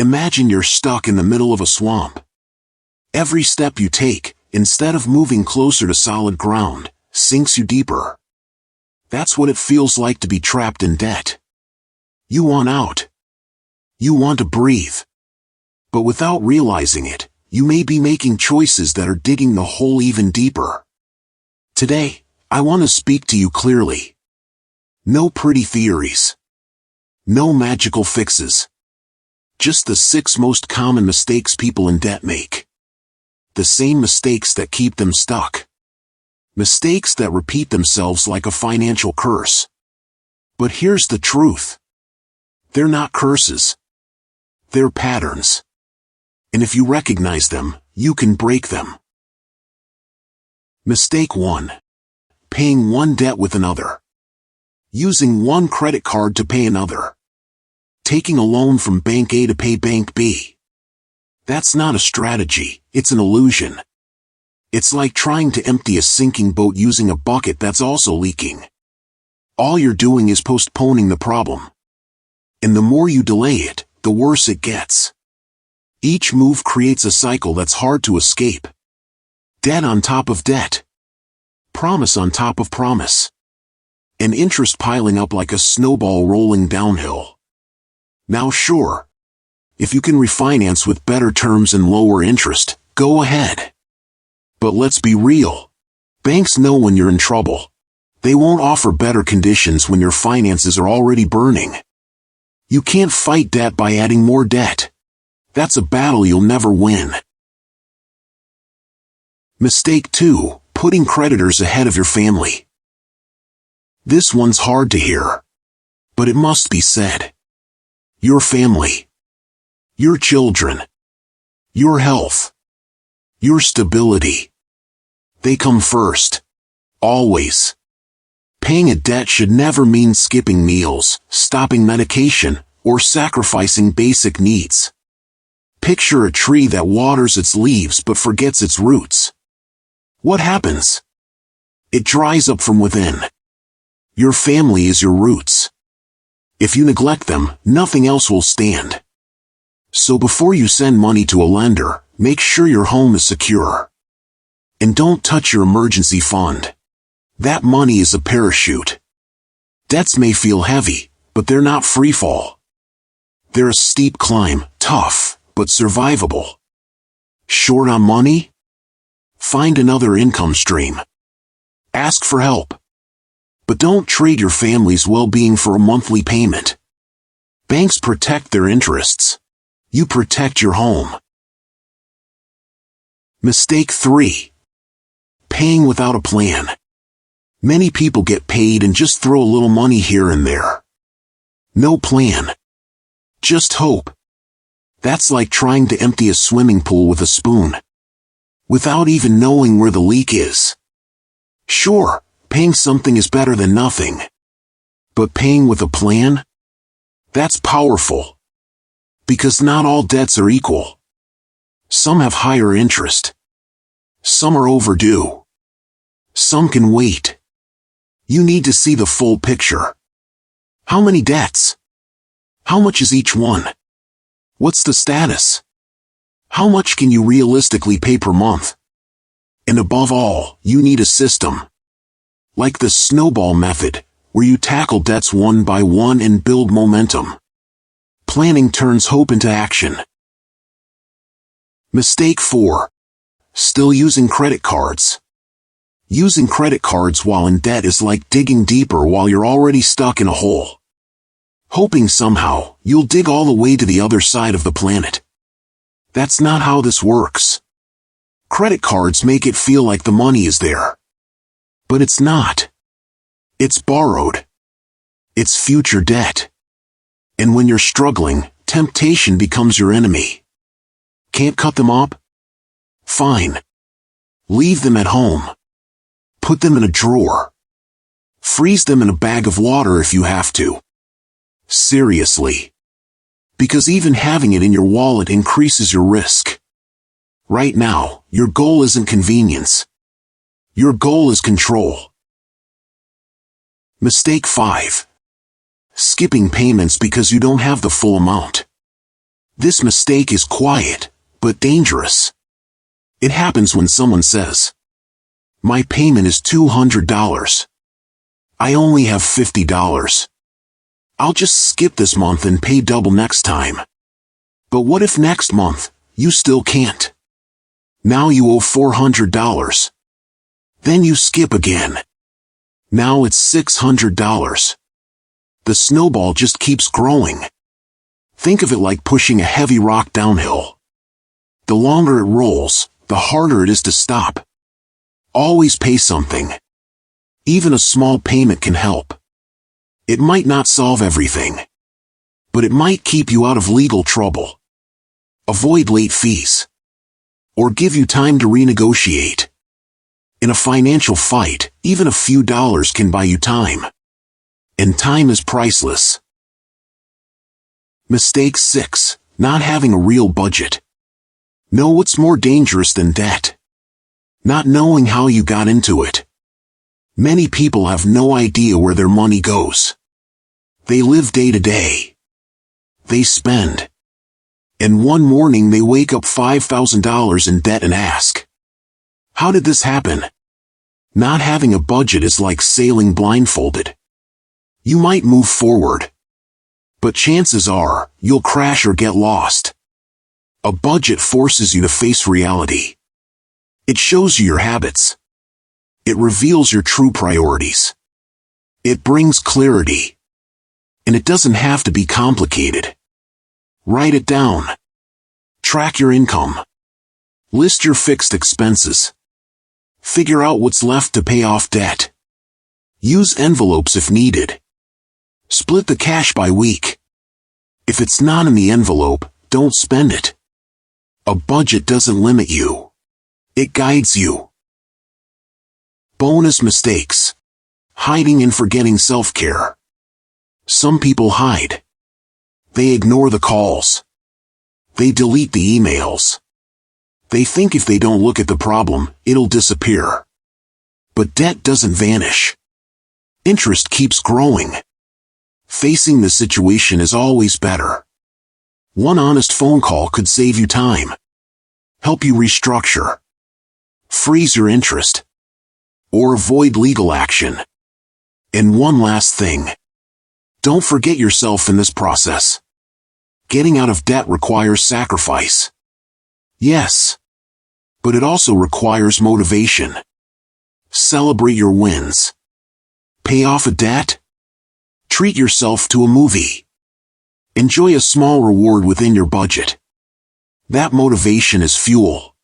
Imagine you're stuck in the middle of a swamp. Every step you take, instead of moving closer to solid ground, sinks you deeper. That's what it feels like to be trapped in debt. You want out. You want to breathe. But without realizing it, you may be making choices that are digging the hole even deeper. Today, I want to speak to you clearly. No pretty theories. No magical fixes. Just the 6 most common mistakes people in debt make. The same mistakes that keep them stuck. Mistakes that repeat themselves like a financial curse. But here's the truth. They're not curses. They're patterns. And if you recognize them, you can break them. Mistake 1. Paying one debt with another. Using one credit card to pay another. Taking a loan from Bank A to pay Bank B. That's not a strategy, it's an illusion. It's like trying to empty a sinking boat using a bucket that's also leaking. All you're doing is postponing the problem. And the more you delay it, the worse it gets. Each move creates a cycle that's hard to escape. Debt on top of debt. Promise on top of promise. And interest piling up like a snowball rolling downhill. Now sure, if you can refinance with better terms and lower interest, go ahead. But let's be real. Banks know when you're in trouble. They won't offer better conditions when your finances are already burning. You can't fight debt by adding more debt. That's a battle you'll never win. Mistake 2. Putting creditors ahead of your family. This one's hard to hear. But it must be said. Your family. Your children. Your health. Your stability. They come first. Always. Paying a debt should never mean skipping meals, stopping medication, or sacrificing basic needs. Picture a tree that waters its leaves but forgets its roots. What happens? It dries up from within. Your family is your roots. If you neglect them, nothing else will stand. So before you send money to a lender, make sure your home is secure. And don't touch your emergency fund. That money is a parachute. Debts may feel heavy, but they're not free fall. They're a steep climb, tough, but survivable. Short on money? Find another income stream. Ask for help. But don't trade your family's well-being for a monthly payment. Banks protect their interests. You protect your home. Mistake 3. Paying without a plan. Many people get paid and just throw a little money here and there. No plan. Just hope. That's like trying to empty a swimming pool with a spoon. Without even knowing where the leak is. Sure, paying something is better than nothing. But paying with a plan? That's powerful. Because not all debts are equal. Some have higher interest. Some are overdue. Some can wait. You need to see the full picture. How many debts? How much is each one? What's the status? How much can you realistically pay per month? And above all, you need a system. Like the snowball method, where you tackle debts one by one and build momentum. Planning turns hope into action. Mistake 4. Still using credit cards. Using credit cards while in debt is like digging deeper while you're already stuck in a hole. Hoping somehow, you'll dig all the way to the other side of the planet. That's not how this works. Credit cards make it feel like the money is there. But it's not. It's borrowed. It's future debt. And when you're struggling, temptation becomes your enemy. Can't cut them up? Fine. Leave them at home. Put them in a drawer. Freeze them in a bag of water if you have to. Seriously. Because even having it in your wallet increases your risk. Right now, your goal isn't convenience. Your goal is control. Mistake 5. Skipping payments because you don't have the full amount. This mistake is quiet, but dangerous. It happens when someone says, "My payment is $200. I only have $50. I'll just skip this month and pay double next time." But what if next month, you still can't? Now you owe $400. Then you skip again. Now it's $600. The snowball just keeps growing. Think of it like pushing a heavy rock downhill. The longer it rolls, the harder it is to stop. Always pay something. Even a small payment can help. It might not solve everything, but it might keep you out of legal trouble, avoid late fees, or give you time to renegotiate. In a financial fight, even a few dollars can buy you time. And time is priceless. Mistake 6. Not having a real budget. Know what's more dangerous than debt? Not knowing how you got into it. Many people have no idea where their money goes. They live day to day. They spend. And one morning they wake up $5,000 in debt and ask, "How did this happen?" Not having a budget is like sailing blindfolded. You might move forward, but chances are you'll crash or get lost. A budget forces you to face reality. It shows you your habits. It reveals your true priorities. It brings clarity. And it doesn't have to be complicated. Write it down. Track your income. List your fixed expenses. Figure out what's left to pay off debt. Use envelopes if needed. Split the cash by week. If it's not in the envelope, don't spend it. A budget doesn't limit you. It guides you. Bonus mistakes. Hiding and forgetting self-care. Some people hide. They ignore the calls. They delete the emails. They think if they don't look at the problem, it'll disappear. But debt doesn't vanish. Interest keeps growing. Facing the situation is always better. One honest phone call could save you time, help you restructure, freeze your interest, or avoid legal action. And one last thing. Don't forget yourself in this process. Getting out of debt requires sacrifice. Yes. But it also requires motivation. Celebrate your wins. Pay off a debt? Treat yourself to a movie. Enjoy a small reward within your budget. That motivation is fuel.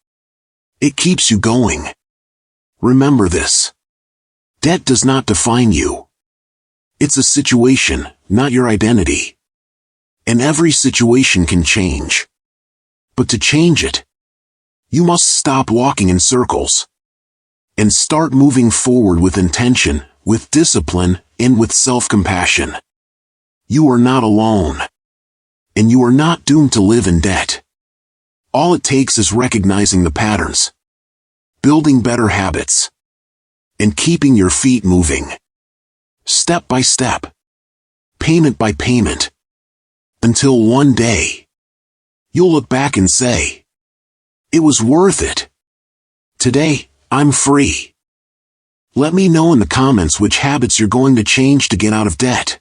It keeps you going. Remember this. Debt does not define you. It's a situation, not your identity. And every situation can change. But to change it, you must stop walking in circles and start moving forward with intention, with discipline, and with self-compassion. You are not alone. And you are not doomed to live in debt. All it takes is recognizing the patterns, building better habits, and keeping your feet moving. Step by step, payment by payment, until one day, you'll look back and say, "It was worth it. Today, I'm free." Let me know in the comments which habits you're going to change to get out of debt.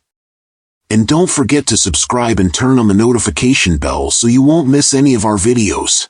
And don't forget to subscribe and turn on the notification bell so you won't miss any of our videos.